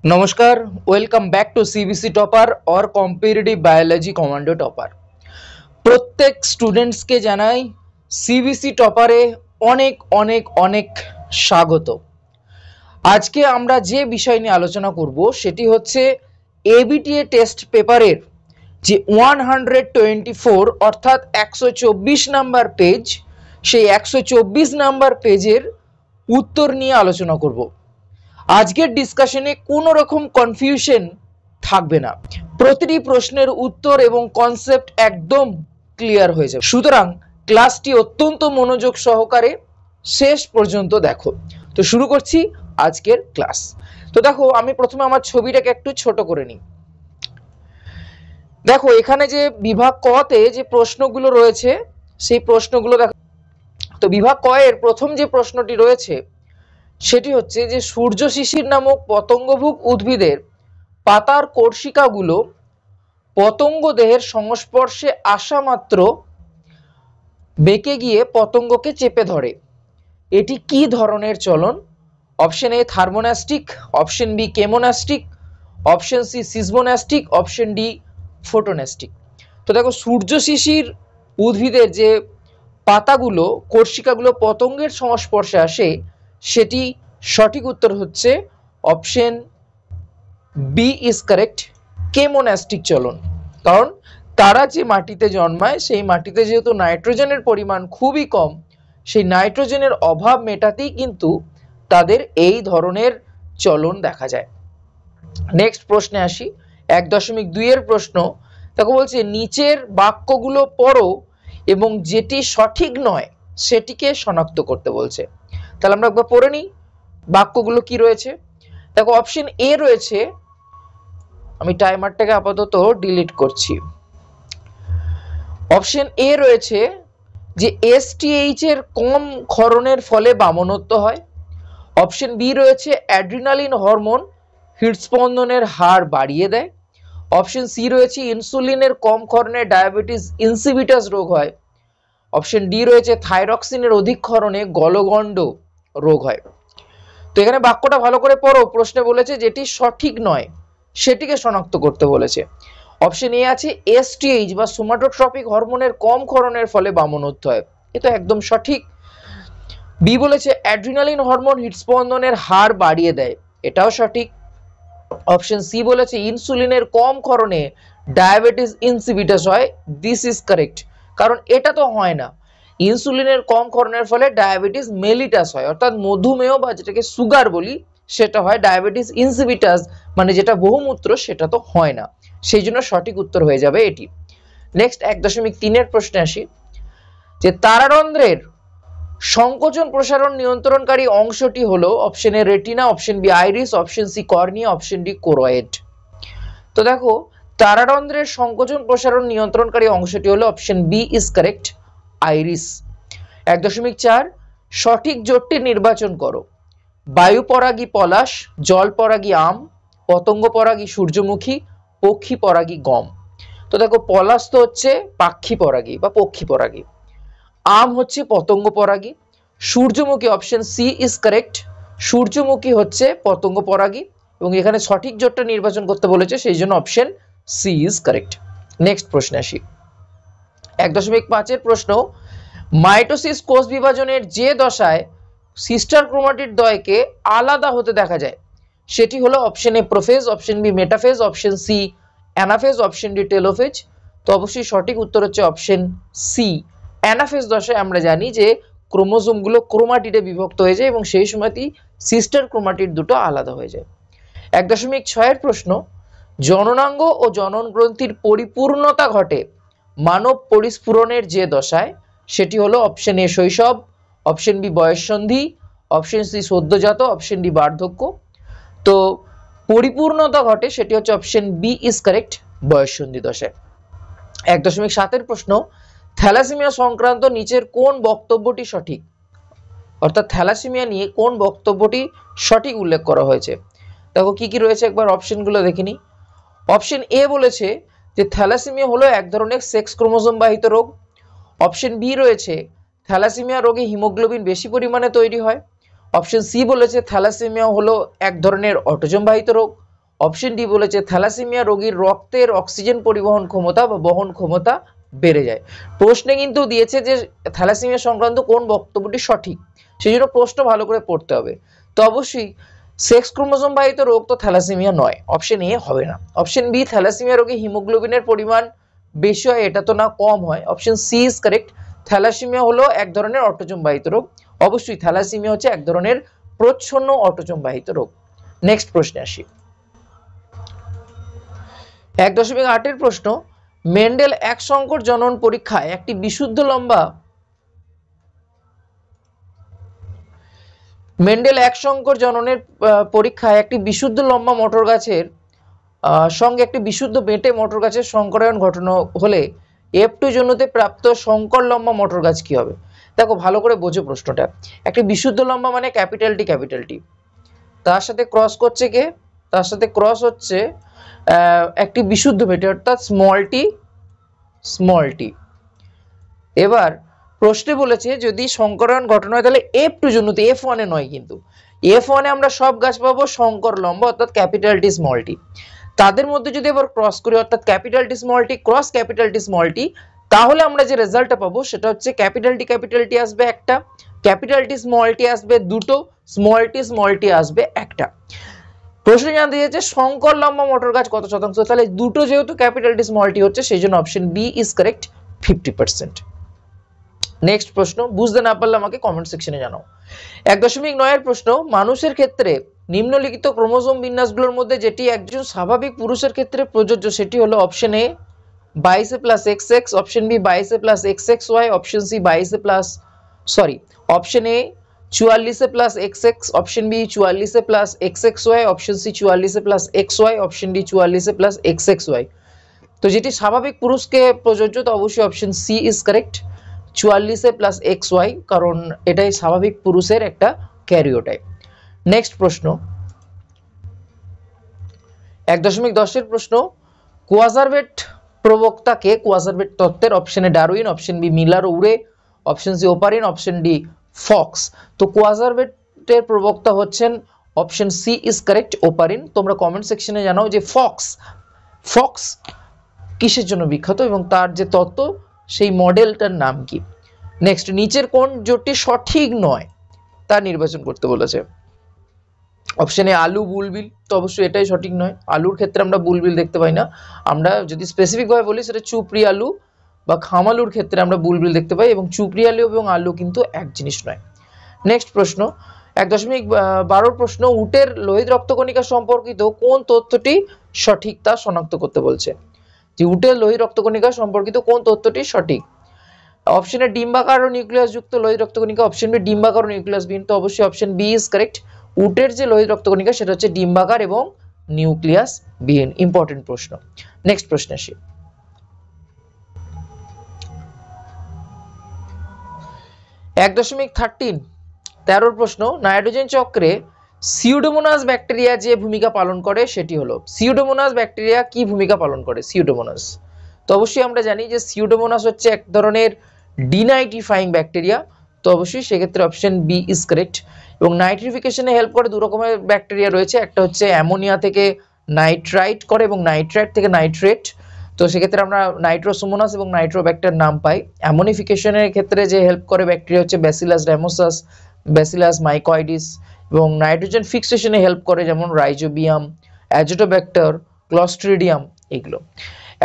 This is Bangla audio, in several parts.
नमस्कार, welcome back to CBC topper और कॉम्पिटिटिव बायोलॉजी कमांडो टॉपर। प्रत्येक स्टूडेंट्स के জানাই सीबीसी टॉपारे অনেক অনেক অনেক স্বাগত। আজকে আমরা যে বিষয় নিয়ে আলোচনা করব সেটি হচ্ছে এবিটিএ টেস্ট পেপারের যে 124 অর্থাৎ 124 নাম্বার পেজ, সেই 124 নাম্বার পেজের উত্তর নিয়ে আলোচনা করব। আজকের ডিসকাশনে কোনো রকম কনফিউশন থাকবে না, প্রতিটি প্রশ্নের উত্তর এবং কনসেপ্ট একদম ক্লিয়ার হয়ে যাবে। সুতরাং ক্লাসটি অত্যন্ত মনোযোগ সহকারে শেষ পর্যন্ত দেখো। তো শুরু করছি আজকের ক্লাস। তো দেখো, আমি প্রথমে আমার ছবিটাকে একটু ছোট করে নিই। দেখো এখানে যে বিভাগ ক তে যে প্রশ্নগুলো রয়েছে সেই প্রশ্নগুলো দেখো। তো বিভাগ ক এর প্রথম যে প্রশ্নটি রয়েছে সেটি হচ্ছে যে সূর্য শিশির নামক পতঙ্গভুক উদ্ভিদের পাতার কোর্সিকাগুলো পতঙ্গ দেহের সংস্পর্শে আসা মাত্র বেঁকে গিয়ে পতঙ্গকে চেপে ধরে। এটি কি ধরনের চলন? Option A thermonastic, option B chemonastic, option C seismonastic, option D photonastic. তো দেখো, সূর্য শিশির উদ্ভিদের যে পাতাগুলো কোর্সিকাগুলো পতঙ্গের সংস্পর্শে আসে, সেটি সঠিক উত্তর হচ্ছে option B is correct, chemonastic চলন। কারণ তারা যে মাটিতে জন্মায় সেই মাটিতে যেহেতু নাইট্রোজেনের পরিমাণ খুবই কম, সেই নাইট্রোজেনের অভাব মেটাতেই কিন্তু তাদের এই ধরনের চলন দেখা যায়। নেক্সট প্রশ্নে আসি, 1.2 এর প্রশ্ন। তাকে বলছে নিচের বাক্যগুলো পড়ো এবং যেটি সঠিক নয় সেটিকে শনাক্ত করতে বলছে। তাহলে আমরা একবার পড়ে নিই বাক্যগুলো কি রয়েছে। দেখো অপশন এ রয়েছে, আমি টাইমারটাকে আপাতত ডিলিট করছি। অপশন এ রয়েছে যে এসটিএইচ এর কম ক্ষরণের ফলে বামনত্ব হয়। অপশন বি রয়েছে অ্যাড্রিনালিন হরমোন হৃদস্পন্দনের হার বাড়িয়ে দেয়। অপশন সি রয়েছে ইনসুলিনের কম ক্ষরণে ডায়াবেটিস ইনসিপিটাস রোগ হয়। অপশন ডি রয়েছে থাইরক্সিনের অধিক ক্ষরণে গলগণ্ড রোগ হয়। তো এখানে বাক্যটা ভালো করে পড়ো। প্রশ্নে বলেছে যেটি সঠিক নয় সেটিকে শনাক্ত করতে বলেছে। অপশন এ আছে এসটিএইচ বা সোমাটোট্রপিক হরমোনের কম ক্ষরণের ফলে বামনত্ব হয়, এটা একদম সঠিক। বি বলেছে অ্যাড্রিনালিন হরমোন হৃদস্পন্দনের হার বাড়িয়ে দেয়, এটাও সঠিক। অপশন সি বলেছে ইনসুলিনের কম ক্ষরণে ডায়াবেটিস ইনসিপিটাস হয়, দিস ইজ কারেক্ট। কারণ এটা তো হয় না, ইনসুলিনের কম ক্ষরণের ফলে ডায়াবেটিস মেলিটাস হয়, অর্থাৎ মধুমেহ বা যেটাকে সুগার বলি সেটা হয়। ডায়াবেটিস ইনসিপিটাস মানে যেটা বহুমূত্র সেটা তো হয় না, সেই জন্য সঠিক উত্তর হয়ে যাবে এটি। নেক্সট 1.3 এর প্রশ্নে আসি, যে তারারন্ধ্রের সংকোচন প্রসারণ নিয়ন্ত্রণকারী অংশটি হলো option A retina, option B iris, option C cornea, option D choroid. তো দেখো তারারন্ধ্রের সংকোচন প্রসারণ নিয়ন্ত্রণকারী অংশটি হলো option B is correct, iris. 1.4 সঠিক জোটটি নির্বাচন করো। বায়ু পরাগী পলাশ, জল পরাগী আম, পতঙ্গ পরাগী সূর্যমুখী, পক্ষী পরাগী গম। তো দেখো পলাশ তো হচ্ছে পাক্ষী পরাগী বা পক্ষী পরাগী, আম হচ্ছে পতঙ্গ পরাগী, সূর্যমুখী অপশন সি ইজ কারেক্ট, সূর্যমুখী হচ্ছে পতঙ্গ পরাগী এবং এখানে সঠিক জোটটা নির্বাচন করতে বলেছে, সেই জন্য option C is correct. Next প্রশ্নে আসি, 1.5 এর প্রশ্ন। মাইটোসিস কোষ বিভাজনের যে দশায় সিস্টার ক্রোমাটিড দ্বয়কে আলাদা হতে দেখা যায় সেটি হলো option A prophase, option B metaphase, option C anaphase, option D telophase. তো অবশ্যই সঠিক উত্তর হচ্ছে অপশন সি অ্যানাফেজ দশায় আমরা জানি যে ক্রোমোজোমগুলো ক্রোমাটিডে বিভক্ত হয়ে যায় এবং সেই সময়তেই সিস্টার ক্রোমাটিড দুটো আলাদা হয়ে যায়। 1.6 এর প্রশ্ন, জননাঙ্গ ও জনন গ্রন্থির পরিপূর্ণতা ঘটে মানব পরিস্ফুরণের যে দশায় সেটি হলো অপশন এ শৈশব, অপশন বি বয়ঃসন্ধি, অপশন সি সদ্যজাত, অপশন ডি বার্ধক্য। তো পরিপূর্ণতা ঘটে সেটি হচ্ছে অপশন বি ইজ কারেক্ট, বয়ঃসন্ধি দশায়। 1.7 এর প্রশ্ন, থ্যালাসেমিয়া সংক্রান্ত নিচের কোন বক্তব্যটি সঠিক? অর্থাৎ থ্যালাসেমিয়া নিয়ে কোন বক্তব্যটি সঠিক উল্লেখ করা হয়েছে। দেখো কি কি রয়েছে একবার অপশনগুলো দেখে নিই। অপশন এ বলেছে যে থ্যালাসেমিয়া হলো এক ধরনের সেক্স ক্রোমোজোম বাহিত রোগ। অপশন বি রয়েছে থ্যালাসেমিয়া রোগে হিমোগ্লোবিন বেশি পরিমাণে তৈরি হয়। অপশন সি বলেছে থ্যালাসেমিয়া হলো এক ধরনের অটোজোম বাহিত রোগ। অপশন ডি বলেছে থ্যালাসেমিয়া রোগীর রক্তের অক্সিজেন পরিবহন ক্ষমতা বা বহন ক্ষমতা বেড়ে যায়। প্রশ্নে কিন্তু দিয়েছে যে থ্যালাসেমিয়া সংক্রান্ত কোন বক্তব্যটি সঠিক, সেই জন্য প্রশ্ন ভালো করে পড়তে হবে। তো অবশ্যই সেক্স ক্রোমোসোম বাহিত রোগ তো থ্যালাসেমিয়া নয়, অপশন এ হবে না। অপশন বি থ্যালাসেমিয়া রোগে হিমোগ্লোবিনের পরিমাণ বেশি হয়, এটা তো না কম হয়। Option C is correct, thalassaemia হলো এক ধরনের অটোজোম বাহিত রোগ। অবশ্যই থ্যালাসেমিয়া হচ্ছে এক ধরনের প্রচ্ছন্ন অটোজোম বাহিত রোগ। নেক্সট প্রশ্নে আসি। 1.8 প্রশ্ন, মেন্ডেল এক সংকর জনন পরীক্ষায় একটি বিশুদ্ধ লম্বা মেন্ডেল এক সংকর জননের পরীক্ষায় একটি বিশুদ্ধ লম্বা মটর গাছের সঙ্গে একটি বিশুদ্ধ বেঁটে মটর গাছের সংকরায়ন ঘটানো হলে F2 জন্যতে প্রাপ্ত সংকর লম্বা মটর গাছ কি হবে? দেখো ভালো করে বোঝো প্রশ্নটা। একটি বিশুদ্ধ লম্বা মানে ক্যাপিটাল টি, তার সাথে ক্রস করছে কে? তার সাথে ক্রস হচ্ছে একটি বিশুদ্ধ বেঁটে অর্থাৎ স্মল টি। এবার প্রশ্নে বলেছে যদি সংকরায়ন ঘটানো হয় তাহলে F2 জন্যতে, F1 এ নয় কিন্তু। F1 এ আমরা সব গাছ পাবো সংকর লম্বা অর্থাৎ ক্যাপিটাল টি স্মল টি। তাদের মধ্যে যদি এবার ক্রস করি অর্থাৎ capital T small T cross capital T small T, তাহলে আমরা যে রেজাল্টটা পাবো সেটা হচ্ছে ক্যাপিটাল টি আসবে একটা, ক্যাপিটাল টি স্মল টি আসবে দুটো, স্মল টি আসবে একটা। প্রশ্ন জানতে চাইছে সংকর লম্বা মটর গাছ কত শতাংশ, তাহলে দুটো যেহেতু ক্যাপিটাল টি স্মল টি হচ্ছে সেই জন্য option B is correct 50%। Next প্রশ্ন, বুঝতে না পারলে আমাকে কমেন্ট সেকশনে জানাও। 1.9 এর প্রশ্ন, মানুষের ক্ষেত্রে নিম্নলিখিত ক্রোমোসোম বিন্যাসগুলোর মধ্যে যেটি একজন স্বাভাবিক পুরুষের ক্ষেত্রে প্রযোজ্য সেটি হলো option A 22 plus XX, option B 22 plus XXY, option C 22 plus option A 44 plus XX, option B 44 plus XXY, option C 44 plus XY, option D 44 plus XXY। তো যেটি স্বাভাবিক পুরুষকে প্রযোজ্য তো অবশ্যই option C is correct 44 plus XY, কারণ এটাই স্বাভাবিক পুরুষের একটা ক্যারিওটাইপ। নেক্সট প্রশ্ন 1.10 এর প্রশ্ন, কোয়াজারভেট প্রবক্তাকে কোয়াজারভেট তত্ত্বের option A Darwin, option B Miller Urey, option C Oparin, option D Fox. তো কোয়াজারভেটের প্রবক্তা হচ্ছেন option C is correct Oparin. তোমরা কমেন্ট সেকশনে জানাও যে ফক্স কিসের জন্য বিখ্যাত এবং তার যে তত্ত্ব সেই মডেলটার নাম কি। নেক্সট, নিচের কোন জোটটি সঠিক নয় তা নির্বাচন করতে বলেছে। অপশন এ আলু বুলবিল, তো অবশ্যই এটাই সঠিক নয়। আলুর ক্ষেত্রে আমরা বুলবিল দেখতে পাই না। আমরা যদি স্পেসিফিক ভাবে বলি সেটা চুপড়ি আলু বা খামালুর ক্ষেত্রে আমরা বুলবিল দেখতে পাই, এবং চুপড়ি আলু এবং আলু কিন্তু এক জিনিস নয়। নেক্সট প্রশ্ন 1.12 প্রশ্ন, উটের লোহিত রক্তকণিকা সম্পর্কিত কোন তথ্যটি সঠিক তা শনাক্ত করতে বলছে। যে উটের লোহিত রক্তকণিকা সম্পর্কিত কোন তথ্যটি সঠিক। অপশন এ ডিম্বাকার ও নিউক্লিয়াস যুক্ত লোহিত রক্তকণিকা, অপশন বি ডিম্বাকার ও নিউক্লিয়াস বিহীন, তো অবশ্যই অপশন বি ইজ কারেক্ট। উটের যে লোহিত রক্তকণিকা সেটা হচ্ছে ডিম্বাকার এবং নিউক্লিয়াস বিহীন। ইম্পর্টেন্ট প্রশ্ন। নেক্সট প্রশ্ন আসি। 1.13 প্রশ্ন, নাইট্রোজেন চক্রে সিউডোমোনাস ব্যাকটেরিয়া যে ভূমিকা পালন করে সেটি হলো। সিউডোমোনাস ব্যাকটেরিয়া কি ভূমিকা পালন করে? সিউডোমোনাস, তো অবশ্যই আমরা জানি যে সিউডোমোনাস হচ্ছে এক ধরনের ডিনাইট্রিফাইং ব্যাকটেরিয়া, তো অবশ্যই সেক্ষেত্রে অপশন বি ইজ কারেক্ট। এবং নাইট্রিফিকেশনে হেল্প করে দু রকমের ব্যাকটেরিয়া রয়েছে, একটা হচ্ছে অ্যামোনিয়া থেকে নাইট্রাইট করে এবং নাইট্রাইট থেকে নাইট্রেট। তো সেক্ষেত্রে আমরা নাইট্রোসোমোনাস এবং নাইট্রোব্যাক্টার নাম পাই। অ্যামোনিফিকেশনের ক্ষেত্রে যে হেল্প করে ব্যাকটেরিয়া হচ্ছে ব্যাসিলাস রামোসাস, ব্যাসিলাস মাইকয়েডিস, এবং নাইট্রোজেন ফিক্সেশনে হেল্প করে যেমন রাইজোবিয়াম, অ্যাজিটোব্যাক্টার, ক্লস্ট্রিডিয়াম এগুলো।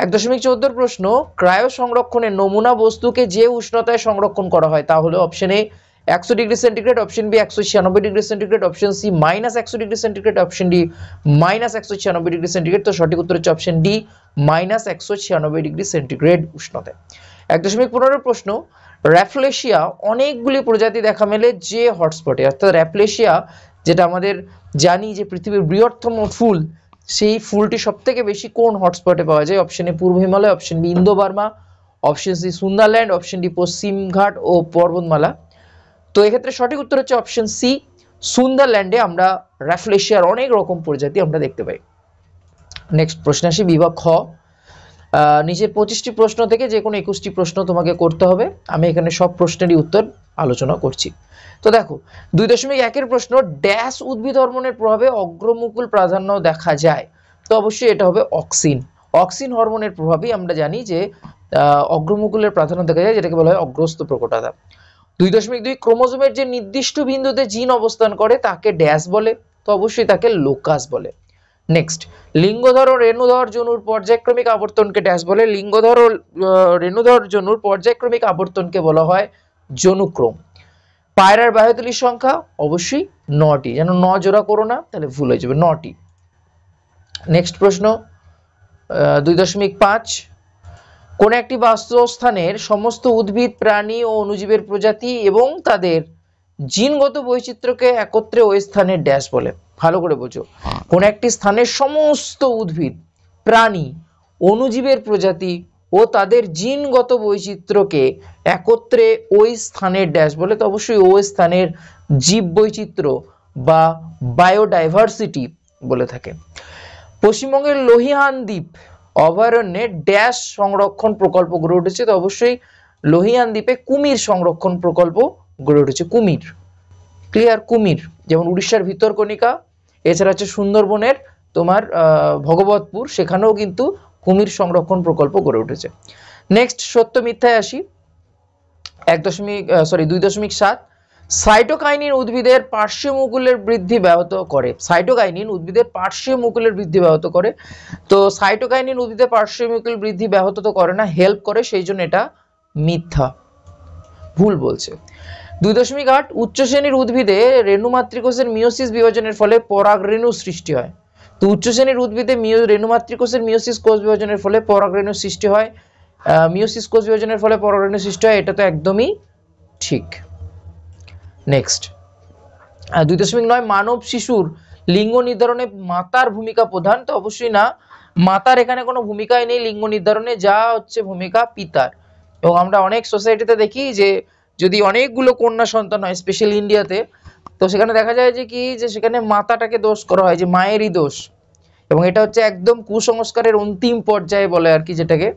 1.14 প্রশ্ন, ক্রায়ো সংরক্ষণে নমুনা বস্তুকে যে উষ্ণতায় সংরক্ষণ করা হয় তা হলো option A 100 degree centigrade, option B 196 degree centigrade, option C -100 degree centigrade, option D -196 degree centigrade. তো সঠিক উত্তর হচ্ছে অপশন ডি -196 ডিগ্রি সেন্টিগ্রেড উষ্ণতায়। 1.15 প্রশ্ন, র্যাফলেশিয়া অনেকগুলি প্রজাতি দেখা মেলে যে হটস্পটে, অর্থাৎ র্যাফলেশিয়া যেটা আমাদের জানি যে পৃথিবীর বৃহত্তম ফুল, সেই ফুলটি সবথেকে বেশি কোন হটস্পটে পাওয়া যায়? অপশন এ পূর্ব Himalaya, option B Indo Burma, option C Sundaland, option D পশ্চিম ঘাট ও পর্বতমালা। তো এক্ষেত্রে সঠিক উত্তর হচ্ছে অপশন সি সুন্দরল্যান্ডে আমরা র্যাফলেশিয়ার অনেক রকম প্রজাতি আমরা দেখতে পাই। নেক্সট প্রশ্ন আসি বিভাগ খ। নিচের 25টি প্রশ্ন থেকে যে কোনো 21টি প্রশ্ন তোমাকে করতে হবে। আমি এখানে সব প্রশ্নেরই উত্তর আলোচনা করছি। তো দেখো 2.1 প্রশ্ন, ড্যাশ উদ্ভিদ হরমোনের প্রভাবে অগ্রমুকুল প্রাধান্য দেখা যায়। তো অবশ্যই এটা হবে অক্সিন। অক্সিন হরমোনের প্রভাবেই আমরা জানি যে অগ্রমুকুলের প্রাধান্য দেখা যায়, যেটাকে বলা হয় অগ্রস্থ প্রকটতা। 2.2 ক্রোমোজোমের যে নির্দিষ্ট বিন্দুতে জিন অবস্থান করে তাকে ড্যাশ বলে, তো অবশ্যই তাকে লোকাস বলে। নেক্সট, লিঙ্গধর ও রেণুধর জনুর পর্যায়ক্রমিক আবর্তনকে ড্যাশ বলে। লিঙ্গধর ও রেণুধর জনুর পর্যায়ক্রমিক আবর্তনকে বলা হয় জনুক্রম। পায়রার বায়ুতলীর সংখ্যা অবশ্যই 9টি, যেন 9 জোড়া করো না তাহলে ভুল হয়ে যাবে, 9টি। নেক্সট প্রশ্ন 2.5, কোন একটি বাস্তুস্থানের সমস্ত উদ্ভিদ, প্রাণী ও অণুজীবের প্রজাতি এবং তাদের জিনগত বৈচিত্র্যকে একত্রে ওই স্থানের ড্যাশ বলে। ভালো করে বোঝো, কোন একটি স্থানের সমস্ত উদ্ভিদ, প্রাণী, অণুজীবের প্রজাতি ও তাদের জিনগত বৈচিত্র্যকে একত্রে ওই স্থানের ড্যাশ বলে, তো অবশ্যই ওই স্থানের জীব বৈচিত্র্য বা বায়োডাইভার্সিটি বলে থাকে। পশ্চিমবঙ্গের লোহিয়ান দ্বীপ অভয়ারণ্যে ড্যাশ সংরক্ষণ প্রকল্প গড়ে উঠেছে, তো অবশ্যই লোহিয়ান দ্বীপে কুমির সংরক্ষণ প্রকল্প গড়ে উঠেছে। কুমির, ক্লিয়ার, কুমির। যেমন উড়িষ্যার ভিতরকণিকা, এছাড়া হচ্ছে সুন্দরবনের তোমার ভগবতপুর, সেখানেও কিন্তু কুমির সংরক্ষণ প্রকল্প গড়ে উঠেছে। নেক্সট, সত্য মিথ্যায় আসি। 2.7, সাইটোকাইনিন উদ্ভিদের পার্শ্বীয় মুকুলের বৃদ্ধি ব্যাহত করে। সাইটোকাইনিন উদ্ভিদের পার্শ্বীয় মুকুলের বৃদ্ধি ব্যাহত করে, তো সাইটোকাইনিন উদ্ভিদের পার্শ্বীয় মুকুল বৃদ্ধি ব্যাহত তো করে না, হেল্প করে, সেই জন্য এটা মিথ্যা, ভুল বলছে। 2.8, উচ্চ শ্রেণীর উদ্ভিদে রেণুমাতৃকোষের মিওসিস বিভাজনের ফলে পরাগরেণু সৃষ্টি হয়। তো উচ্চ শ্রেণীর উদ্ভিদে রেণুমাতৃকোষের মিওসিস কোষ বিভাজনের ফলে পরাগরেণু সৃষ্টি হয়, মিওসিস কোষ বিভাজনের ফলে পরাগরেণু সৃষ্টি হয়, এটা তো একদমই ঠিক। নেক্সট 2.9, মানব শিশুর লিঙ্গ নির্ধারণে মাতার ভূমিকা প্রধান, তো অবশ্যই না, মাতার এখানে কোনো ভূমিকাই নেই লিঙ্গ নির্ধারণে, যা হচ্ছে ভূমিকা পিতার। এবং আমরা অনেক সোসাইটিতে দেখি যে যদি অনেকগুলো কন্যা সন্তান হয়, স্পেশালি ইন্ডিয়াতে, তো সেখানে দেখা যায় যে কি, যে সেখানে মাতাটাকে দোষ করা হয়, যে মায়েরই দোষ, এবং এটা হচ্ছে একদম কুসংস্কারের অন্তিম পর্যায়ে বলে আর কি যেটাকে।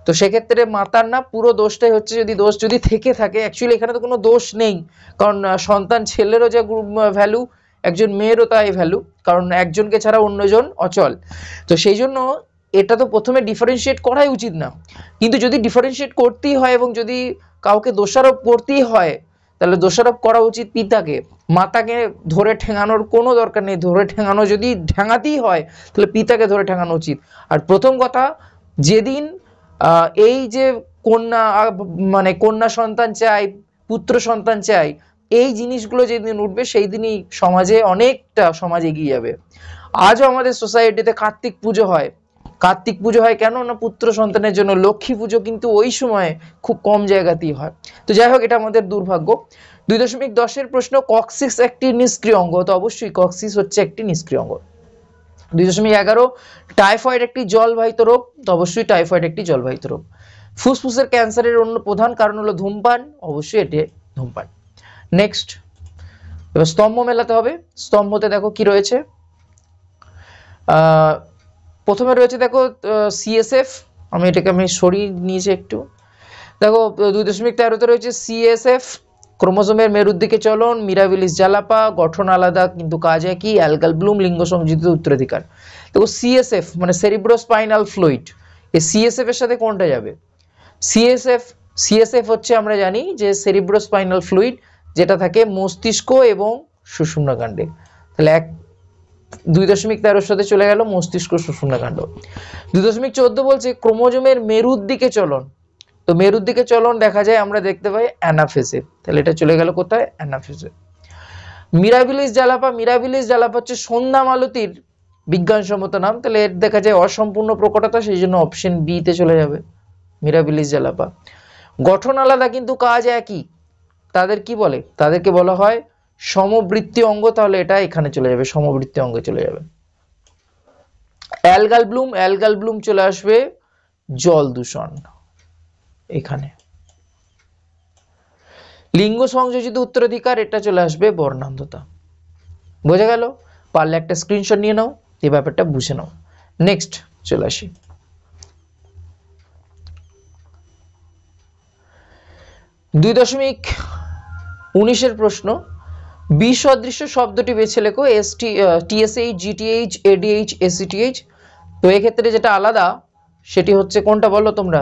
তো সেক্ষেত্রে মাতার না, পুরো দোষটাই হচ্ছে, যদি দোষ যদি থেকে থাকে, অ্যাকচুয়ালি এখানে তো কোনো দোষ নেই, কারণ সন্তান ছেলেরও যে ভ্যালু, একজন মেয়েরও তাই ভ্যালু, কারণ একজনকে ছাড়া অন্যজন অচল। তো সেই জন্য এটা তো প্রথমে ডিফারেন্সিয়েট করাই উচিত না, কিন্তু যদি ডিফারেন্সিয়েট করতেই হয় এবং যদি কাউকে দোষারোপ করতেই হয়, তাহলে দোষারোপ করা উচিত পিতাকে, মাতাকে ধরে ঠেঙানোর কোনো দরকার নেই। ধরে ঠেঙানো যদি ঠেঙাতেই হয় তাহলে পিতাকে ধরে ঠেঙানো উচিত। আর প্রথম কথা, যেদিন এই যে কন্যা মানে কন্যা সন্তান চাই, পুত্র সন্তান চাই, এই জিনিসগুলো যেদিন উঠবে সেই দিনই সমাজে অনেকটা সমাজ এগিয়ে যাবে। আজও আমাদের সোসাইটিতে কার্তিক পুজো হয়। কার্তিক পুজো হয় কেন না, পুত্র সন্তানের জন্য। লক্ষ্মী পুজো কিন্তু ওই সময় খুব কম জায়গাতেই হয়। তো যাই হোক, এটা আমাদের দুর্ভাগ্য। 2.10 প্রশ্ন, কক্সিস একটি নিষ্ক্রিয় অঙ্গ, তো অবশ্যই কক্সিস হচ্ছে একটি নিষ্ক্রিয় অঙ্গ। 2.11, টাইফয়েড একটি জলবাহিত রোগ, তো অবশ্যই টাইফয়েড একটি জলবাহিত রোগ। ফুসফুসের ক্যান্সারের অন্য প্রধান কারণ হলো ধূমপান, অবশ্যই এটি ধূমপান। নেক্সট, এবার স্তম্ভ মেলাতে হবে। স্তম্ভতে দেখো কি রয়েছে, প্রথমে রয়েছে দেখো সিএসএফ, আমি সরিয়ে নিয়েছি একটু। দেখো 2.13 রয়েছে সিএসএফ, ক্রোমোজোমের মেরুর দিকে চলন, মিরাবিলিস জালাপা, গঠন আলাদা কিন্তু কাজ একই, অ্যালগাল ব্লুম, লিঙ্গ সংযোজিত উত্তরাধিকার। দেখো সিএসএফ মানে সেরিব্রোস্পাইনাল ফ্লুইড, এই সিএসএফ এর সাথে কোনটা যাবে? সিএসএফ হচ্ছে আমরা জানি যে সেরিব্রোস্পাইনাল ফ্লুইড, যেটা থাকে মস্তিষ্ক এবং সুষুম্নাকাণ্ডে। তাহলে 2.13 সাথে চলে গেল মস্তিষ্ক সুষুম্নাকাণ্ড। 2.14 বলছে ক্রোমোজোমের মেরুর দিকে চলন, তো মেরুর দিকে চলন দেখা যায়, আমরা দেখতে পাই অ্যানাফেসে, তাহলে এটা চলে গেল কোথায়? অ্যানাফেসে। মিরাবিলিস জালাপা হচ্ছে সন্ধ্যা মালতীর বিজ্ঞানসম্মত নাম, তাহলে এর দেখা যায় অসম্পূর্ণ প্রকটতা, সেই জন্য অপশন বি তে চলে যাবে মিরাবিলিস জালাপা। গঠন আলাদা কিন্তু কাজ একই, তাদের কি বলে? তাদেরকে বলা হয় সমবৃত্তীয় অঙ্গ, তাহলে এটা এখানে চলে যাবে, সমবৃত্তীয় অঙ্গে চলে যাবে। অ্যালগাল ব্লুম চলে আসবে জল দূষণ এখানে। লিঙ্গ সংযোজিত উত্তরাধিকার, এটা চলে আসবে বর্ণান্ধতা। বোঝা গেল? পারলে একটা স্ক্রিনশট নিয়ে নাও, এই ব্যাপারটা বুঝে নাও। নেক্সট চলে আসি, 2.19 প্রশ্ন, বিসদৃশ্য শব্দটি বেছে লেখো। TSH, GTH, ADH, ACTH. তো এক্ষেত্রে যেটা আলাদা সেটি হচ্ছে কোনটা বলো তোমরা?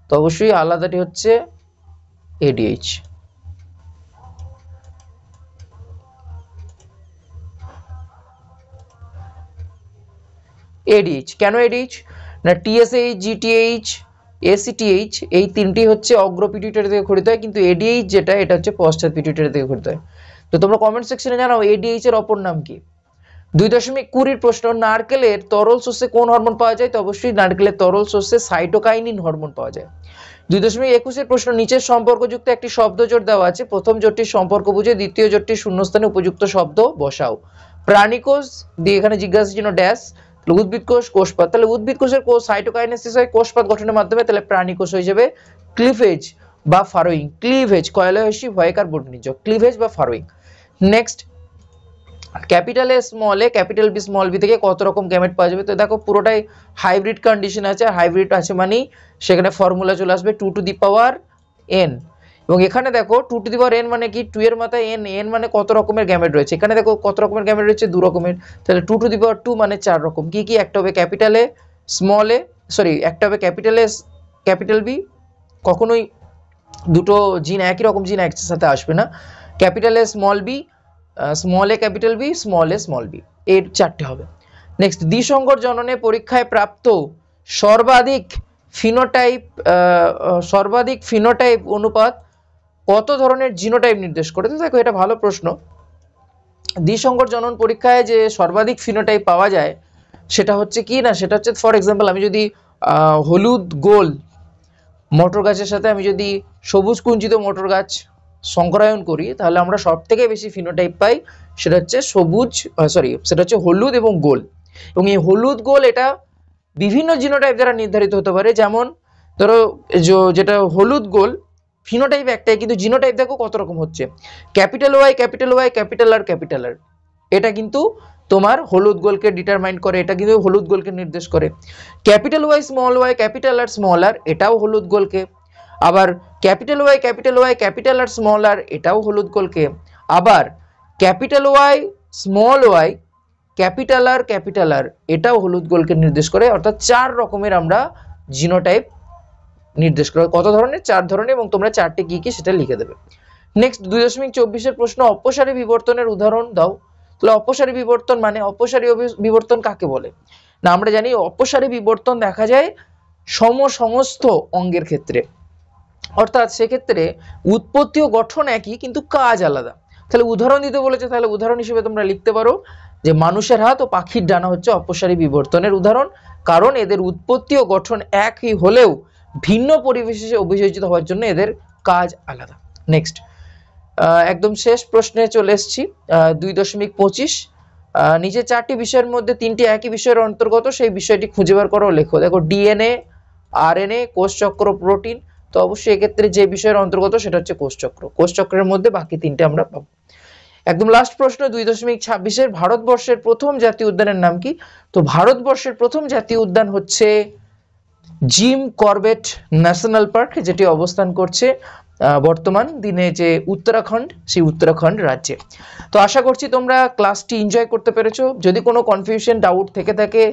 তো অবশ্যই আলাদাটি হচ্ছে ADH। ADH কেন ADH না, TSH, GTH, ACTH এই তিনটি হচ্ছে অগ্র পিটুইটারি থেকে খরিত হয়, কিন্তু ADH যেটা এটা হচ্ছে পশ্চাৎ পিটুইটারি থেকে খরিত হয়। তো তোমরা কমেন্ট সেকশনে জানাও ADH এর অপর নাম কি। 2.20 প্রশ্ন, নারকেলের তরল শস্যে কোন হরমোন পাওয়া যায়? তো অবশ্যই নারকেলের তরল শস্যে সাইটোকাইনিন হরমোন পাওয়া যায়। 2.21 প্রশ্ন, নিচের সম্পর্কযুক্ত একটি শব্দ জোট দেওয়া আছে, প্রথম জোটটির সম্পর্ক বুঝে দ্বিতীয় জোটটির শূন্যস্থানে উপযুক্ত শব্দ বসাও। প্রাণীকোষ দিয়ে এখানে জিজ্ঞাসা চিহ্ন ড্যাশ, উদ্ভিদ কোষ, কোষপাত। তাহলে উদ্ভিদ কোষের সাইটোকাইনেসিস হয় কোষপাত গঠনের মাধ্যমে, তাহলে প্রাণীকোষ হয়ে যাবে ক্লিভেজ বা ফারোইং। ক্লিভেজ কয়লাহসী ভয়কার বর্ণিজ, ক্লিভেজ বা furrowing. Next, capital A small A capital B small B থেকে কত রকম গ্যামেট পাওয়া যাবে? তো দেখো পুরোটাই হাইব্রিড কন্ডিশন আছে, হাইব্রিড আছে মানে সেখানে ফর্মুলা চলে আসবে 2 টু দি পাওয়ার n, এবং এখানে দেখো 2 টু দি পাওয়ার n মানে কি, 2 এর মাথায় n, n মানে কত রকমের গ্যামেট রয়েছে, এখানে দেখো কত রকমের গ্যামেট রয়েছে, 2 রকমের। তাহলে 2 টু দি পাওয়ার 2 মানে 4 রকম। কি কি? একটা হবে capital A small A, sorry একটা হবে ক্যাপিটাল এ ক্যাপিটাল বি, কখনোই দুটো জিন একই রকম জিন একসাথে আসবে না। Capital A small B, small A capital B, small A small B, এর 4টে হবে। নেক্সট, দ্বিসংকর জননে পরীক্ষায় প্রাপ্ত সর্বাধিক ফিনোটাইপ অনুপাত কত ধরনের জিনোটাইপ নির্দেশ করে? তো দেখো এটা ভালো প্রশ্ন। দ্বিসংকর জনন পরীক্ষায় যে সর্বাধিক ফিনোটাইপ পাওয়া যায় সেটা হচ্ছে কি না, সেটা হচ্ছে ফর এক্সাম্পল আমি যদি হলুদ গোল মটর গাছের সাথে আমি যদি সবুজ কুঞ্চিত মটর গাছ সংকরায়ন করি, তাহলে আমরা সব থেকে বেশি ফিনোটাইপ পাই, সেটা হচ্ছে সেটা হচ্ছে হলুদ এবং গোল। এবং এই হলুদ গোল এটা বিভিন্ন জিনোটাইপ দ্বারা নির্ধারিত হতে পারে। যেমন ধরো যেটা হলুদ গোল ফিনোটাইপ একটাই, কিন্তু জিনোটাইপ দেখো কত রকম হচ্ছে, capital Y, capital Y, capital R, capital R. এটা কিন্তু তোমার হলুদ গোলকে ডিটারমাইন করে, এটা কিন্তু হলুদ গোলকে নির্দেশ করে। Capital Y, capital R, small R, এটাও হলুদ গোলকে। আবার capital Y, capital R, small R, এটাও হলুদ গোলকে। আবার ক্যাপিটাল ওয়াই, ক্যাপিটাল আর, এটাও হলুদ গোলকে নির্দেশ করে। অর্থাৎ 4 রকমের আমরা জিনোটাইপ নির্দেশ করে। কত ধরনের? 4 ধরনের, এবং তোমরা 4টে কি কি সেটা লিখে দেবে। নেক্সট 2.24 প্রশ্ন, অপসারী বিবর্তনের উদাহরণ দাও। তাহলে অপসারী বিবর্তন মানে, অপসারী বিবর্তন কাকে বলে? না আমরা জানি অপসারী বিবর্তন দেখা যায় সমস্ত অঙ্গের ক্ষেত্রে, অর্থাৎ সেক্ষেত্রে উৎপত্তি ও গঠন একই কিন্তু কাজ আলাদা। তাহলে উদাহরণ দিতে বলেছে, তাহলে উদাহরণ হিসেবে তোমরা লিখতে পারো যে মানুষের হাত ও পাখির ডানা হচ্ছে অপসারী বিবর্তনের উদাহরণ, কারণ এদের উৎপত্তি ও গঠন একই হলেও ভিন্ন পরিবেশে অভিযোজিত হওয়ার জন্য এদের কাজ আলাদা। নেক্সট, একদম শেষ প্রশ্নে চলে এসেছি। 2.25 নিচে 4টি বিষয়ের মধ্যে 3টি একই বিষয়ের অন্তর্গত, সেই বিষয়টি খুঁজে বার করো, লেখো। দেখো ডিএনএ, আরএনএ, কোষচক্র, প্রোটিন। তো অবশ্যই এক্ষেত্রে যে বিষয়ের অন্তর্গত সেটা হচ্ছে কোষচক্র। কোষচক্রের মধ্যে বাকি 3টে আমরা পাবো। একদম লাস্ট প্রশ্ন 2.26 ভারতবর্ষের প্রথম জাতীয় উদ্যানের নাম কি? তো ভারতবর্ষের প্রথম জাতীয় উদ্যান হচ্ছে জিম করবেট ন্যাশনাল পার্ক, যেটি অবস্থান করছে বর্তমান দিনে যে উত্তরাখণ্ড, সেই উত্তরাখণ্ড রাজ্যে। তো আশা করছি তোমরা ক্লাসটি এনজয় করতে পেরেছো। যদি কোনো কনফিউশন ডাউট থেকে থাকে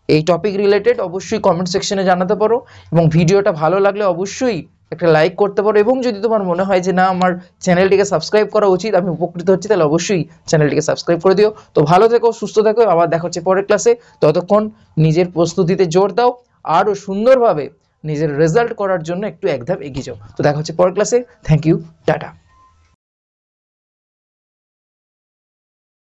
এই টপিক রিলেটেড, অবশ্যই কমেন্ট সেকশনে জানাতে পারো, এবং ভিডিওটা ভালো লাগলে অবশ্যই একটা লাইক করতে পারো, এবং যদি তোমার মনে হয় যে না আমার চ্যানেলটিকে সাবস্ক্রাইব করা উচিত, আমি উপকৃত হচ্ছি, তাহলে অবশ্যই চ্যানেলটিকে সাবস্ক্রাইব করে দিও। তো ভালো থেকো, সুস্থ থেকো, আবার দেখা হচ্ছে পরের ক্লাসে। ততক্ষণ নিজের প্রস্তুতিতে জোর দাও, আরো সুন্দরভাবে নিজের রেজাল্ট করার জন্য একটু এক ধাপ এগিয়ে যাও। তো দেখা হচ্ছে পরের ক্লাসে। Thank you, tata.